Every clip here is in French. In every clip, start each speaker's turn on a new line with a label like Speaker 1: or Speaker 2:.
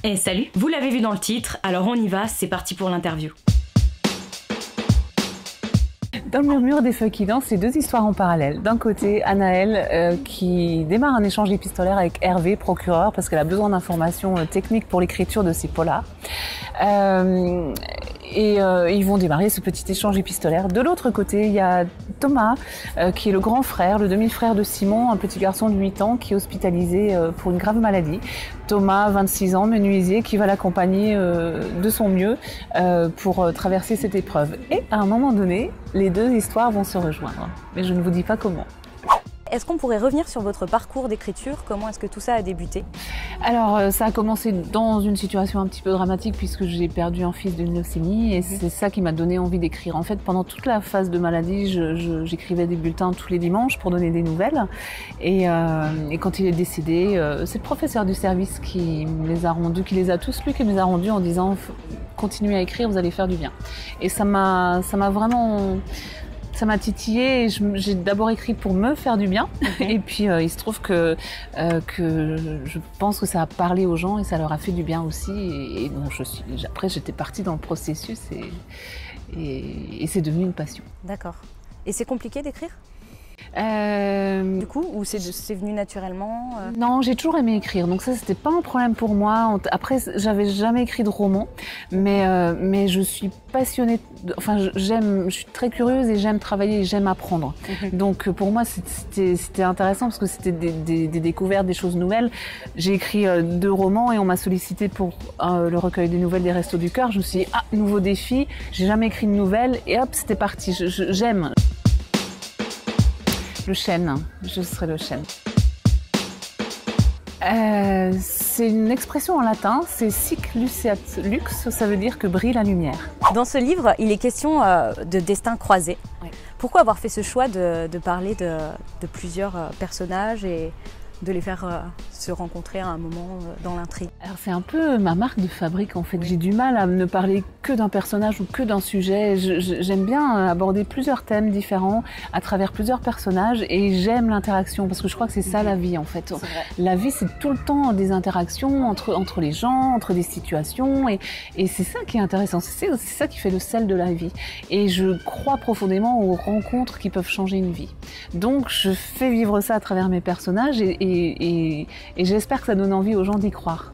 Speaker 1: Et salut, vous l'avez vu dans le titre, alors on y va, c'est parti pour l'interview.
Speaker 2: Dans le murmure des feuilles qui dansent, c'est deux histoires en parallèle. D'un côté, Anaëlle qui démarre un échange épistolaire avec Hervé, procureur, parce qu'elle a besoin d'informations techniques pour l'écriture de ses polars. Ils vont démarrer ce petit échange épistolaire. De l'autre côté, il y a Thomas, qui est le grand frère, le demi-frère de Simon, un petit garçon de 8 ans qui est hospitalisé pour une grave maladie. Thomas, 26 ans, menuisier, qui va l'accompagner de son mieux pour traverser cette épreuve. Et à un moment donné, les deux histoires vont se rejoindre. Mais je ne vous dis pas comment.
Speaker 3: Est-ce qu'on pourrait revenir sur votre parcours d'écriture? Comment est-ce que tout ça a débuté?
Speaker 2: Alors, ça a commencé dans une situation un petit peu dramatique puisque j'ai perdu un fils d'une leucémie et c'est ça qui m'a donné envie d'écrire. En fait, pendant toute la phase de maladie, j'écrivais des bulletins tous les dimanches pour donner des nouvelles. Et quand il est décédé, c'est le professeur du service qui les a rendus, qui les a tous lus, qui me les a rendus en disant « Continuez à écrire, vous allez faire du bien ». Et ça m'a vraiment... Ça m'a titillé et j'ai d'abord écrit pour me faire du bien. Et puis il se trouve que je pense que ça a parlé aux gens et ça leur a fait du bien aussi. Et donc après j'étais partie dans le processus et c'est devenu une passion.
Speaker 3: D'accord. Et c'est compliqué d'écrire ? Du coup, ou c'est venu naturellement
Speaker 2: Non, j'ai toujours aimé écrire, donc ça c'était pas un problème pour moi. Après, j'avais jamais écrit de roman, mais je suis passionnée, je suis très curieuse et j'aime travailler et j'aime apprendre. Donc pour moi c'était intéressant parce que c'était des découvertes, des choses nouvelles. J'ai écrit 2 romans et on m'a sollicité pour le recueil des nouvelles des Restos du Cœur. Je me suis dit, nouveau défi, j'ai jamais écrit de nouvelles et hop, c'était parti, j'aime. Le chêne, je serai le chêne. C'est une expression en latin, c'est sic luceat lux, ça veut dire que brille la lumière.
Speaker 3: Dans ce livre, il est question de destin croisé. Oui. Pourquoi avoir fait ce choix de parler de plusieurs personnages et de les faire se rencontrer à un moment dans l'intrigue?
Speaker 2: Alors c'est un peu ma marque de fabrique en fait. Oui. J'ai du mal à ne parler que d'un personnage ou que d'un sujet. J'aime bien aborder plusieurs thèmes différents à travers plusieurs personnages et j'aime l'interaction parce que je crois que c'est ça la vie en fait. La vie c'est tout le temps des interactions entre les gens, entre des situations et c'est ça qui est intéressant. C'est ça qui fait le sel de la vie. Et je crois profondément aux rencontres qui peuvent changer une vie. Donc je fais vivre ça à travers mes personnages et j'espère que ça donne envie aux gens d'y croire.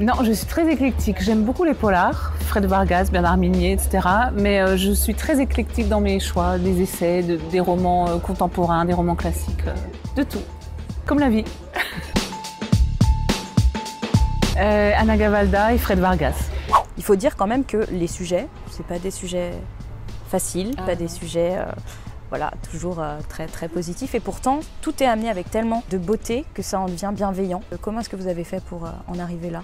Speaker 2: Non, je suis très éclectique. J'aime beaucoup les polars, Fred Vargas, Bernard Minier, etc. Mais je suis très éclectique dans mes choix, des essais, des romans contemporains, des romans classiques, de tout. Comme la vie. Anna Gavalda et Fred Vargas.
Speaker 3: Il faut dire quand même que les sujets, c'est pas des sujets faciles, pas des sujets... Voilà, toujours très, très positif. Et pourtant, tout est amené avec tellement de beauté que ça en devient bienveillant. Comment est-ce que vous avez fait pour en arriver là?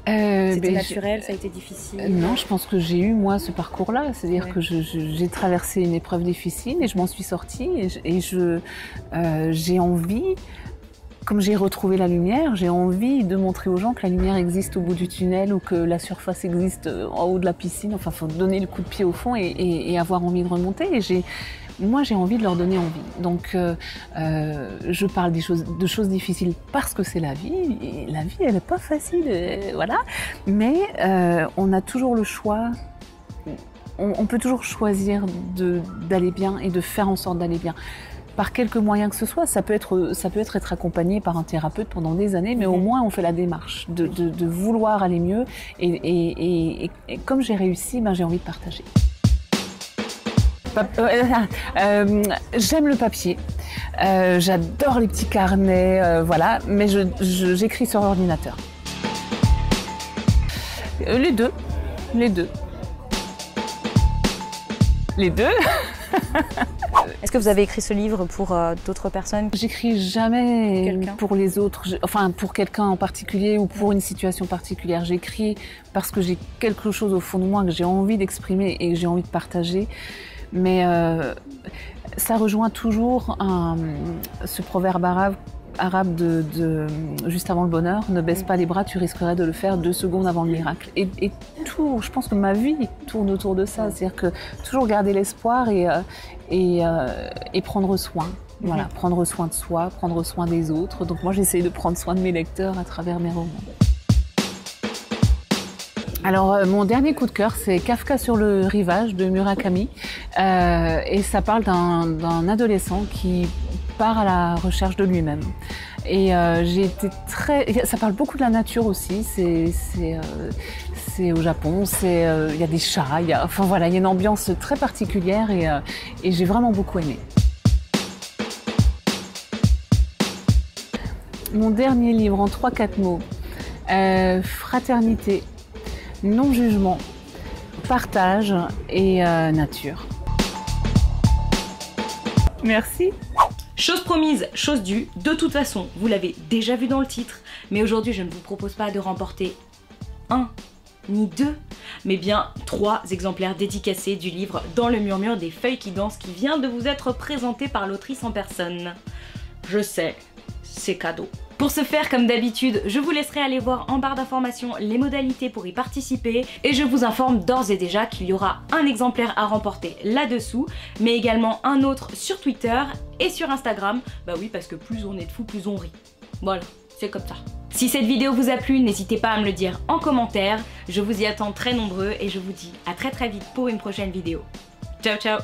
Speaker 3: C'était naturel, ça a été difficile?
Speaker 2: Non, je pense que j'ai eu, moi, ce parcours-là. C'est-à-dire que j'ai traversé une épreuve difficile et je m'en suis sortie. Et j'ai envie, comme j'ai retrouvé la lumière, j'ai envie de montrer aux gens que la lumière existe au bout du tunnel ou que la surface existe en haut de la piscine. Enfin, il faut donner le coup de pied au fond et avoir envie de remonter. Et moi, j'ai envie de leur donner envie. Donc, je parle de choses difficiles parce que c'est la vie. Et la vie, elle n'est pas facile, voilà. Mais on a toujours le choix. On peut toujours choisir d'aller bien et de faire en sorte d'aller bien. Par quelques moyens que ce soit, ça peut être accompagné par un thérapeute pendant des années, mais au moins on fait la démarche de vouloir aller mieux. Et comme j'ai réussi, j'ai envie de partager. J'aime le papier, j'adore les petits carnets, voilà, mais j'écris sur ordinateur. Les deux.
Speaker 3: Est-ce que vous avez écrit ce livre pour d'autres personnes?
Speaker 2: J'écris jamais pour les autres, enfin pour quelqu'un en particulier ou pour une situation particulière. J'écris parce que j'ai quelque chose au fond de moi que j'ai envie d'exprimer et que j'ai envie de partager. Mais ça rejoint toujours ce proverbe arabe de juste avant le bonheur, ne baisse pas les bras, tu risquerais de le faire 2 secondes avant le miracle. Et tout, je pense que ma vie tourne autour de ça, c'est-à-dire que toujours garder l'espoir et prendre soin Voilà, prendre soin de soi, prendre soin des autres. Donc moi j'essaie de prendre soin de mes lecteurs à travers mes romans. Alors mon dernier coup de cœur, c'est Kafka sur le rivage de Murakami, et ça parle d'un adolescent qui part à la recherche de lui-même. Et j'ai été ça parle beaucoup de la nature aussi. C'est au Japon, il y a des chats, enfin voilà, il y a une ambiance très particulière et j'ai vraiment beaucoup aimé. Mon dernier livre en 3-4 mots, fraternité, non-jugement, partage et nature. Merci.
Speaker 1: Chose promise, chose due, de toute façon, vous l'avez déjà vu dans le titre, mais aujourd'hui je ne vous propose pas de remporter 1 ni 2, mais bien 3 exemplaires dédicacés du livre Dans le murmure des feuilles qui dansent qui vient de vous être présenté par l'autrice en personne. Je sais, c'est cadeau. Pour ce faire, comme d'habitude, je vous laisserai aller voir en barre d'informations les modalités pour y participer et je vous informe d'ores et déjà qu'il y aura un exemplaire à remporter là-dessous, mais également un autre sur Twitter et sur Instagram. Bah oui, parce que plus on est de fous, plus on rit. Voilà, c'est comme ça. Si cette vidéo vous a plu, n'hésitez pas à me le dire en commentaire. Je vous y attends très nombreux et je vous dis à très vite pour une prochaine vidéo. Ciao ciao!